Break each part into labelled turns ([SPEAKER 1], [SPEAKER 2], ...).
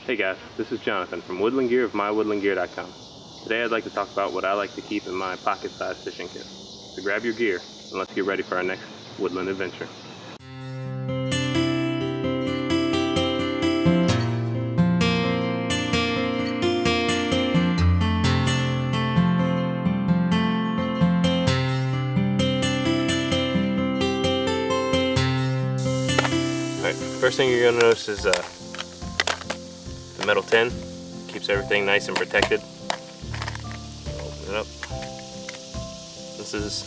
[SPEAKER 1] Hey guys, this is Jonathan from Woodland Gear of mywoodlandgear.com. Today I'd like to talk about what I like to keep in my pocket-sized fishing kit. So grab your gear and let's get ready for our next woodland adventure. Alright, first thing you're going to notice is the metal tin. Keeps everything nice and protected. Open it up. This is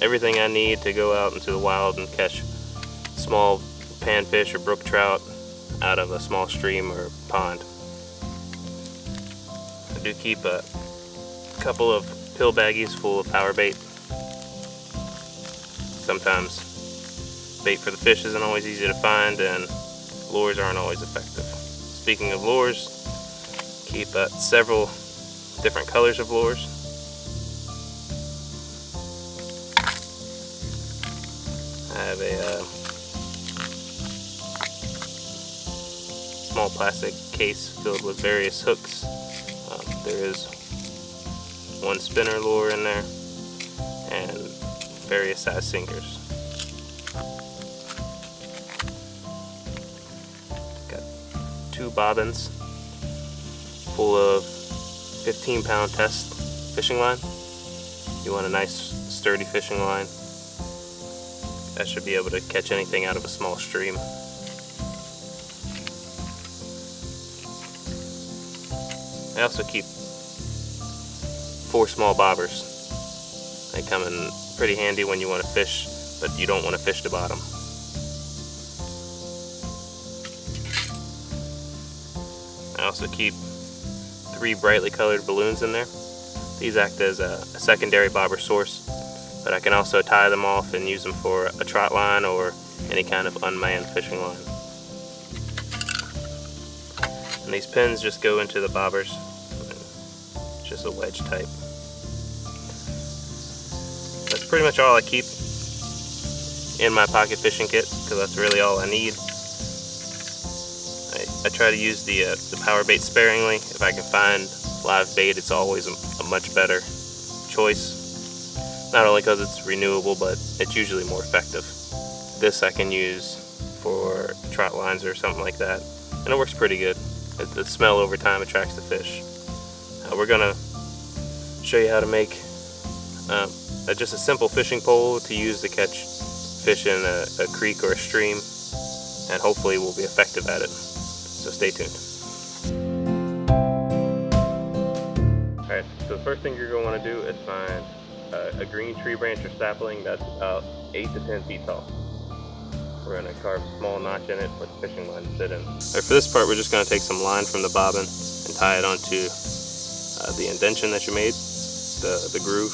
[SPEAKER 1] everything I need to go out into the wild and catch small panfish or brook trout out of a small stream or pond. I do keep a couple of pill baggies full of power bait. Sometimes bait for the fish isn't always easy to find and lures aren't always effective. Speaking of lures, keep several different colors of lures. I have a small plastic case filled with various hooks. There is one spinner lure in there and various size sinkers. Got 2 bobbins full of 15-pound test fishing line. You want a nice sturdy fishing line that should be able to catch anything out of a small stream. I also keep 4 small bobbers. They come in pretty handy when you want to fish, but you don't want to fish the bottom. I also keep 3 brightly colored balloons in there. These act as a secondary bobber source, but I can also tie them off and use them for a trot line or any kind of unmanned fishing line. And these pins just go into the bobbers, just a wedge type. That's pretty much all I keep in my pocket fishing kit, because that's really all I need. I try to use the power bait sparingly. If I can find live bait, it's always a much better choice. Not only because it's renewable, but it's usually more effective. This I can use for trot lines or something like that, and it works pretty good. The smell over time attracts the fish. We're gonna show you how to make just a simple fishing pole to use to catch fish in a creek or a stream, and hopefully we'll be effective at it. So stay tuned. Alright, so the first thing you're going to want to do is find a green tree branch or sapling that's about 8 to 10 feet tall. We're going to carve a small notch in it for the fishing line to sit in. Alright, for this part we're just going to take some line from the bobbin and tie it onto the indention that you made, the groove.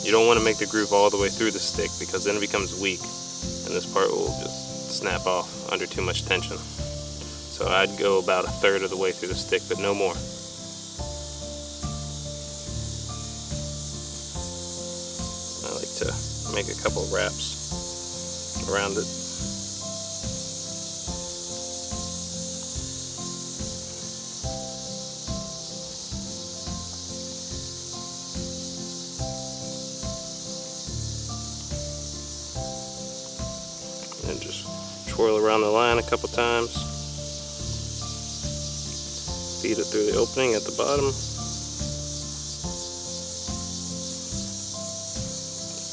[SPEAKER 1] You don't want to make the groove all the way through the stick, because then it becomes weak and this part will just snap off under too much tension. So I'd go about 1/3 of the way through the stick, but no more. I like to make a couple of wraps around it. And just twirl around the line a couple times. Feed it through the opening at the bottom.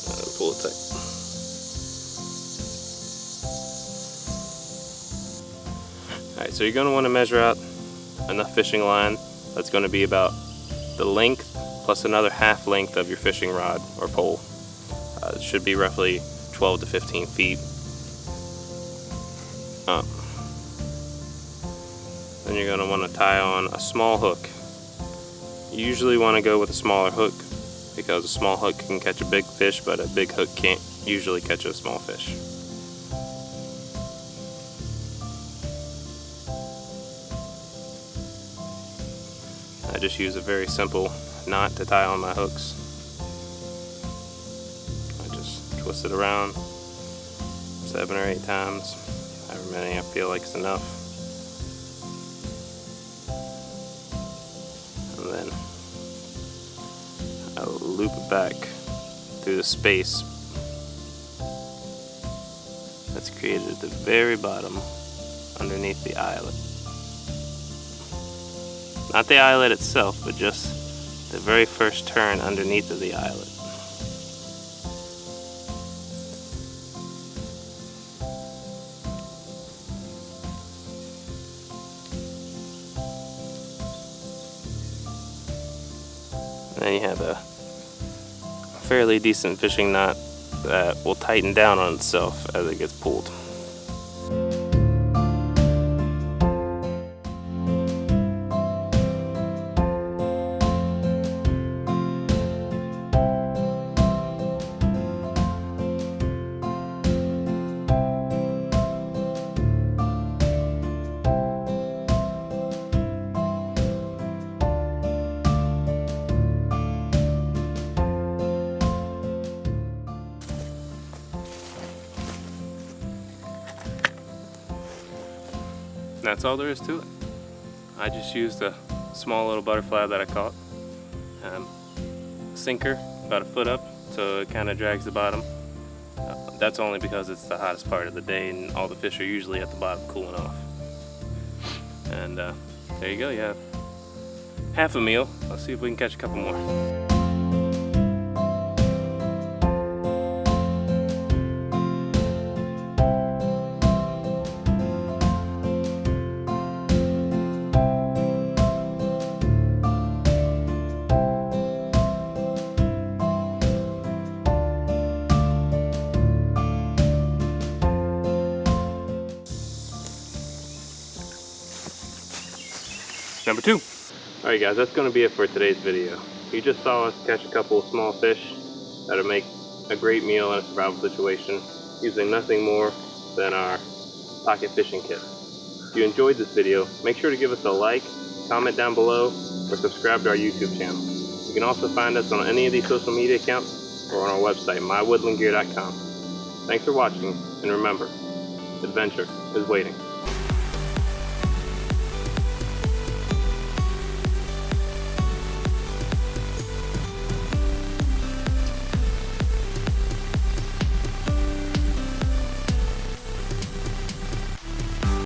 [SPEAKER 1] And pull it tight. Alright, so you're going to want to measure out enough fishing line that's going to be about the length plus another half length of your fishing rod or pole. It should be roughly 12 to 15 feet. Then you're going to want to tie on a small hook. You usually want to go with a smaller hook, because a small hook can catch a big fish, but a big hook can't usually catch a small fish. I just use a very simple knot to tie on my hooks. I just twist it around 7 or 8 times, however many I feel like is enough. loop it back through the space that's created at the very bottom underneath the eyelet. Not the eyelet itself, but just the very first turn underneath of the eyelet. And then you have a fairly decent fishing knot that will tighten down on itself as it gets pulled. That's all there is to it. I just used a small little butterfly that I caught. Sinker about a foot up, so it kind of drags the bottom. That's only because it's the hottest part of the day and all the fish are usually at the bottom cooling off. And there you go, you have half a meal. Let's see if we can catch a couple more. Number 2. Alright guys, that's going to be it for today's video. You just saw us catch a couple of small fish that'll make a great meal in a survival situation using nothing more than our pocket fishing kit. If you enjoyed this video, make sure to give us a like, comment down below, or subscribe to our YouTube channel. You can also find us on any of these social media accounts or on our website, mywoodlandgear.com. Thanks for watching, and remember, adventure is waiting.